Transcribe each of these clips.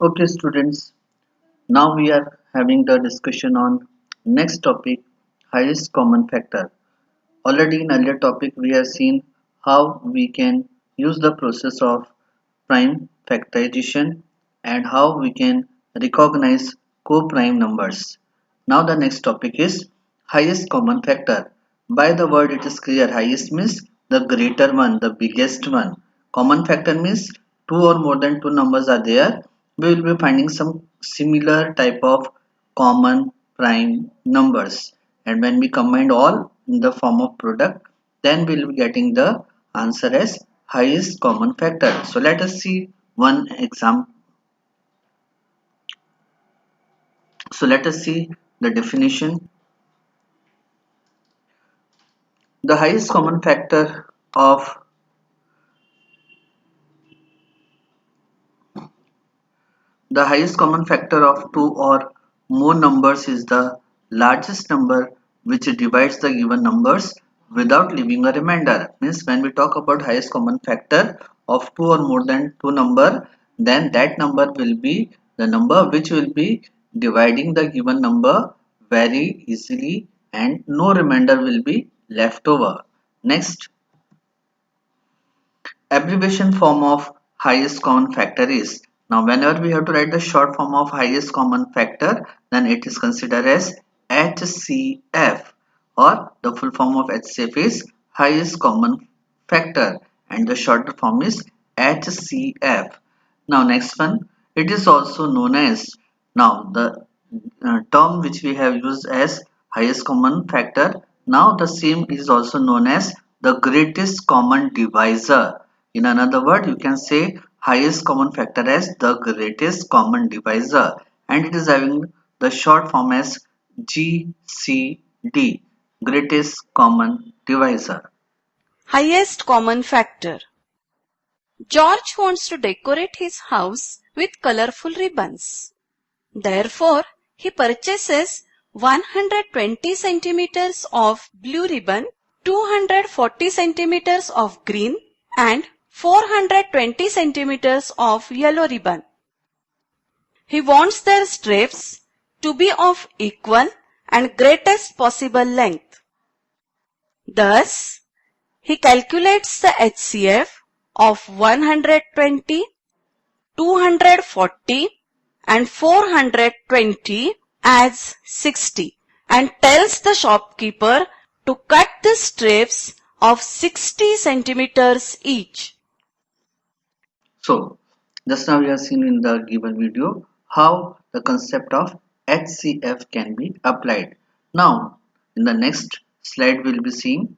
Okay, students, now we are having the discussion on next topic, highest common factor. Already in earlier topic, we have seen how we can use the process of prime factorization and how we can recognize co-prime numbers. Now the next topic is highest common factor. By the word it is clear, highest means the greater one, the biggest one. Common factor means two or more than two numbers are there. We will be finding some similar type of common prime numbers, and when we combine all in the form of product, then we will be getting the answer as highest common factor. So let us see one example. So let us see the definition. The highest common factor of the highest common factor of two or more numbers is the largest number which divides the given numbers without leaving a remainder. Means when we talk about highest common factor of two or more than two number, then that number will be the number which will be dividing the given number very easily and no remainder will be left over. Next, abbreviation form of highest common factor is, now whenever we have to write the short form of highest common factor, then it is considered as HCF, or the full form of HCF is highest common factor and the shorter form is HCF. Now next one, it is also known as, now the term which we have used as highest common factor, now the same is also known as the greatest common divisor. In another word, you can say highest common factor as the greatest common divisor, and it is having the short form as GCD, greatest common divisor. Highest common factor. George wants to decorate his house with colorful ribbons. Therefore, he purchases 120 centimeters of blue ribbon, 240 centimeters of green, and 420 centimeters of yellow ribbon. He wants their strips to be of equal and greatest possible length. Thus, he calculates the HCF of 120, 240 and 420 as 60 and tells the shopkeeper to cut the strips of 60 centimeters each. So, just now we have seen in the given video how the concept of HCF can be applied. Now, in the next slide, we'll be seeing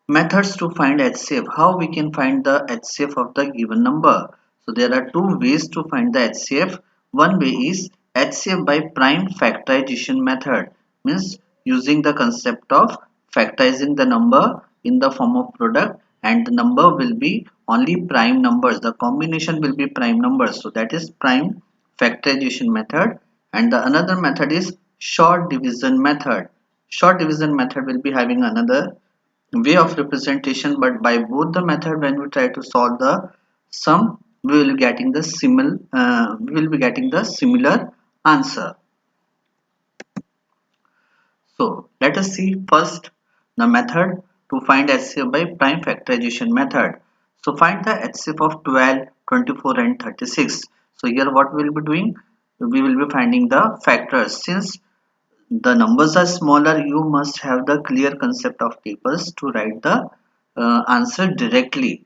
methods to find HCF. How we can find the HCF of the given number. So, there are two ways to find the HCF. One way is HCF by prime factorization method, means using the concept of factorizing the number in the form of product, and the number will be only prime numbers, the combination will be prime numbers, so that is prime factorization method. And the another method is short division method. Short division method will be having another way of representation, but by both the method, when we try to solve the sum, we will be getting the similar answer. So let us see first the method to find HCF by prime factorization method. So find the HCF of 12, 24 and 36. So here what we will be doing, we will be finding the factors. Since the numbers are smaller, you must have the clear concept of tables to write the answer directly.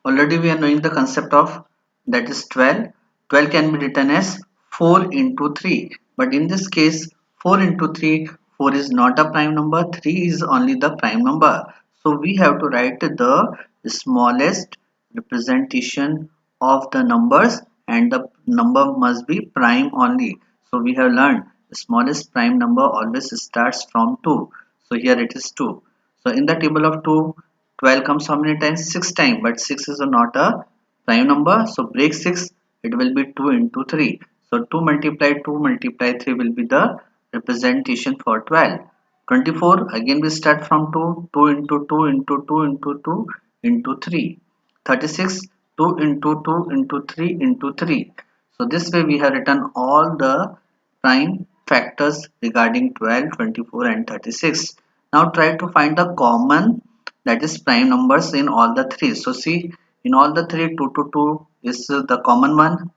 Already we are knowing the concept of, that is 12. 12 can be written as 4 into 3, but in this case 4 into 3, 4 is not a prime number, 3 is only the prime number. So we have to write the smallest representation of the numbers, and the number must be prime only. So we have learned the smallest prime number always starts from 2. So here it is 2. So in the table of 2, 12 comes how many times? 6 times, but 6 is not a prime number. So break 6, it will be 2 into 3. So 2 multiply 3 will be the representation for 12. 24, again we start from 2, 2 into 2 into 2 into 2 into 3. 36, 2 into 2 into 3 into 3. So this way we have written all the prime factors regarding 12, 24 and 36. Now try to find the common, that is prime numbers in all the three. So see, in all the three, 2 to 2 is the common one.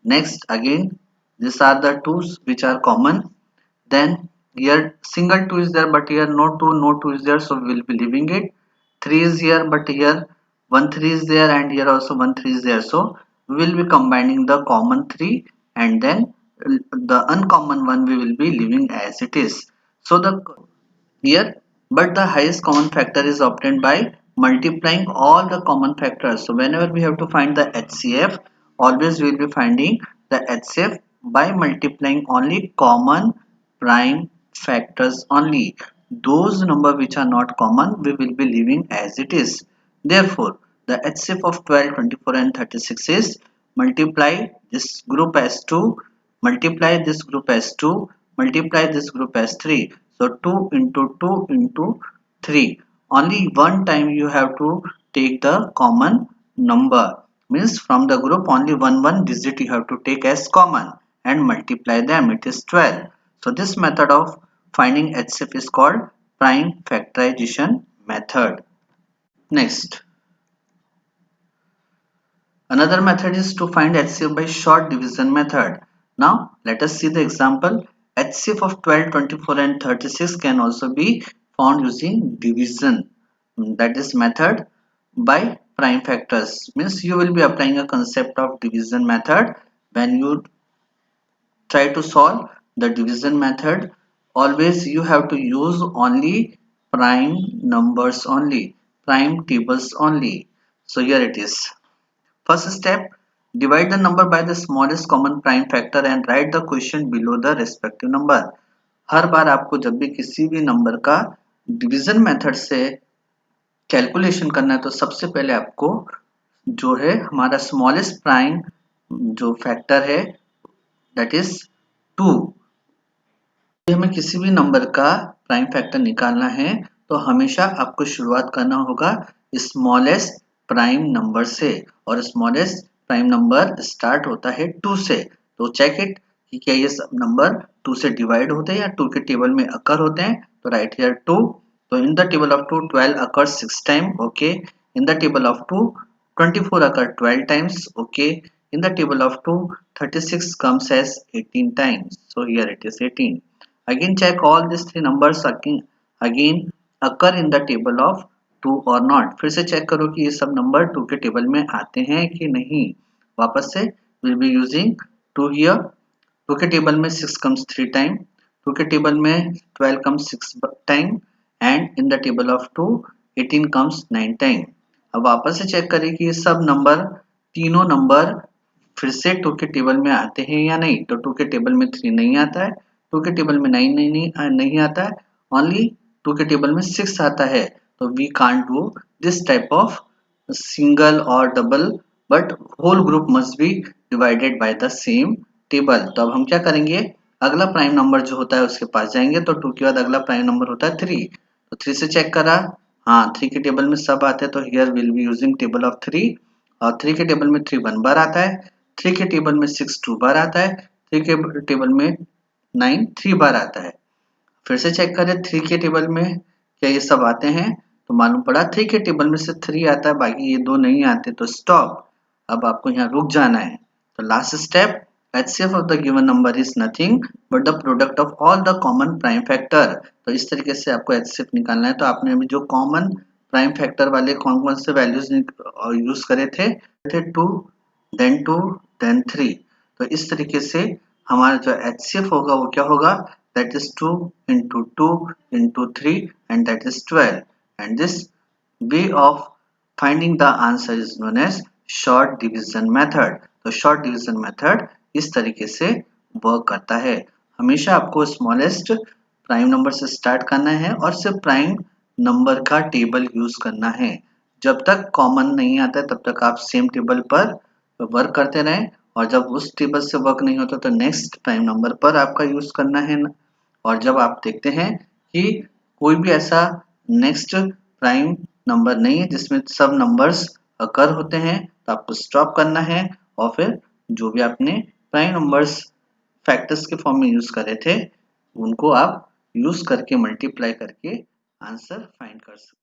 Next again, these are the twos which are common. Then here single 2 is there, but here no 2 is there, so we will be leaving it. 3 is here, but here 1 3 is there, and here also 1 3 is there, so we will be combining the common 3, and then the uncommon one we will be leaving as it is. So the here, but the highest common factor is obtained by multiplying all the common factors. So whenever we have to find the HCF, always we will be finding the HCF by multiplying only common prime factors only. Those number which are not common, we will be leaving as it is. Therefore, the HCF of 12, 24 and 36 is multiply this group as 2, multiply this group as 2, multiply this group as 3. So 2 into 2 into 3. Only one time you have to take the common number. Means from the group only one digit you have to take as common and multiply them. It is 12. So this method of finding HCF is called prime factorization method. Next, another method is to find HCF by short division method. Now let us see the example. HCF of 12, 24 and 36 can also be found using division, that is method by prime factors. Means you will be applying a concept of division method when you try to solve the division method. Always you have to use only prime numbers only, prime tables only. So here it is. First step, divide the number by the smallest common prime factor and write the question below the respective number. हर बार आपको जब भी किसी भी number का division method से calculation करना है तो सबसे पहले आपको जो है हमारा स्मॉलेस्ट प्राइम जो फैक्टर है दैट इज 2। हमें किसी भी नंबर का प्राइम फैक्टर निकालना है तो हमेशा आपको शुरुआत करना होगा स्मॉलेस्ट प्राइम नंबर से, और स्मॉलेस्ट प्राइम नंबर स्टार्ट होता है 2 से। तो चेक इट कि क्या ये सब नंबर 2 से डिवाइड होते हैं या 2 के टेबल में अकर होते हैं। तो राइट हियर 2। तो in the table of 2 12 occurs 6 time, okay. In the table of 2 24 occur 12 times, okay. In the table of 2 36 comes as 18 times, so here it is 18. Again check all these three numbers again occur in the table of 2 or not। फिर से check करो कि ये सब number 2 के table में आते हैं कि नहीं। वापस से विल बी यूजिंग 2 हियर। 2 के टेबल में 6 comes 3 टाइम, 2 के टेबल में 12 comes 6 time, and in the table of 2 18 comes 9 time. अब वापस से चेक करें कि ये सब नंबर तीनों नंबर फिर से 2 के टेबल में आते हैं या नहीं। तो 2 के टेबल में 3 नहीं आता है, 2 के टेबल में 9 नहीं आता है, ओनली 2 के टेबल में 6 आता है। तो we can't do this type of single or double, but whole group must be divided by the same table. तो अब हम क्या करेंगे, अगला प्राइम नंबर जो होता है उसके पास जाएंगे। तो 2 के बाद अगला प्राइम नंबर होता है 3। तो 3 से चेक करा, हाँ 3 के टेबल में सब आते हैं, तो here will be using table of 3। और 3 के टेबल में 3 1 बार आता है, 3 के टेबल में 6 2 बार आता है, 3 के टेबल में 9 3 बार आता है। फिर से चेक करें 3 के टेबल में क्या ये सब आते हैं। तो मालूम पड़ा 3 के टेबल में से 3 आता है, बाकी ये दो नहीं आते। तो स्टॉप, अब आपको यहाँ रुक जाना है। तो last step, HCF of the given number is nothing but the product of all the common prime factor। तो इस तरीके से आपको HCF निकालना है। तो आपने अभी जो कॉमन प्राइम फैक्टर वाले कौन कौन से वैल्यूज यूज करे थे 2 then 2 then 3। तो इस तरीके से हमारा जो HCF होगा वो क्या होगा, that is 2 into 2 into 3 and that is 12, and this way of finding the answer is known as short division method। तो short division method इस तरीके से वर्क करता है। हमेशा आपको स्मॉलेस्ट प्राइम नंबर से स्टार्ट करना है और सिर्फ प्राइम नंबर का टेबल यूज करना है। जब तक कॉमन नहीं आता है तब तक आप सेम टेबल पर वर्क करते रहें, और जब उस टेबल से वर्क नहीं होता तो नेक्स्ट प्राइम नंबर पर आपका यूज करना है। और जब आप देखते हैं कि कोई भी ऐसा नेक्स्ट प्राइम नंबर नहीं है जिसमें सब नंबर्स अकर होते हैं तो आपको स्टॉप करना है और फिर जो भी आपने प्राइम नंबर्स फैक्टर्स के फॉर्म में यूज करे थे, उनको आप यूज करके मल्टीप्लाई करके आंसर फाइंड कर सकते हैं।